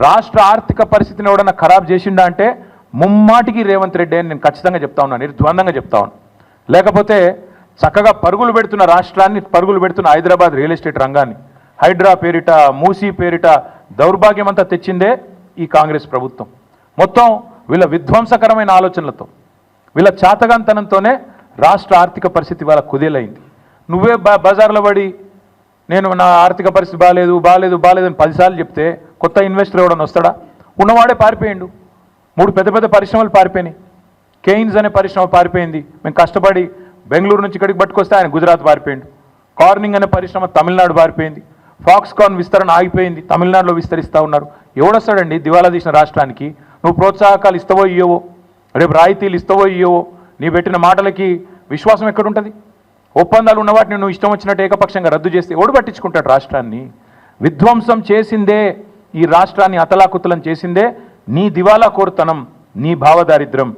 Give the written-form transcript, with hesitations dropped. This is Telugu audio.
రాష్ట్ర ఆర్థిక పరిస్థితిని ఎవడన్నా ఖరాబ్ చేసిండా అంటే ముమ్మాటికి రేవంత్ రెడ్డి అని నేను ఖచ్చితంగా చెప్తా ఉన్నాను, నిర్ద్వందంగా చెప్తా ఉన్నాను. లేకపోతే చక్కగా పరుగులు పెడుతున్న రాష్ట్రాన్ని, పరుగులు పెడుతున్న హైదరాబాద్ రియల్ ఎస్టేట్ రంగాన్ని, హైడ్రా పేరిట, మూసీ పేరిట దౌర్భాగ్యం అంతా తెచ్చిందే ఈ కాంగ్రెస్ ప్రభుత్వం. మొత్తం వీళ్ళ విధ్వంసకరమైన ఆలోచనలతో, వీళ్ళ చాతగాంతనంతోనే రాష్ట్ర ఆర్థిక పరిస్థితి వాళ్ళ కుదేలైంది. నువ్వే బజార్లో పడి నేను నా ఆర్థిక పరిస్థితి బాగాలేదు బాగాలేదు బాగాలేదు అని 10 సార్లు చెప్తే కొత్త ఇన్వెస్టర్ ఎవడన్నా వస్తాడా? ఉన్నవాడే పారిపోయిండు. 3 పెద్ద పెద్ద పరిశ్రమలు పారిపోయినాయి. కెయిన్స్ అనే పరిశ్రమ పారిపోయింది. మేము కష్టపడి బెంగళూరు నుంచి ఇక్కడికి పట్టుకొస్తే ఆయన గుజరాత్ పారిపోయిండు. కార్నింగ్ అనే పరిశ్రమ తమిళనాడు పారిపోయింది. ఫాక్స్కాన్ విస్తరణ ఆగిపోయింది, తమిళనాడులో విస్తరిస్తూ ఉన్నారు. ఎవడొస్తాడండి దివాలా తీసిన రాష్ట్రానికి? నువ్వు ప్రోత్సాహకాలు ఇస్తావో ఇయ్యవో, రేపు రాయితీలు ఇస్తావో ఇయ్యవో, నీ పెట్టిన మాటలకి విశ్వాసం ఎక్కడుంటుంది? ఒప్పందాలు ఉన్న వాటిని నువ్వు ఇష్టం వచ్చినట్టు ఏకపక్షంగా రద్దు చేస్తే ఎవడు పట్టించుకుంటాడు? రాష్ట్రాన్ని విధ్వంసం చేసిందే, ఈ రాష్ట్రాన్ని అతలాకుతలం చేసిందే నీ దివాలా కోరుతనం, నీ భావదారిద్ర్యం.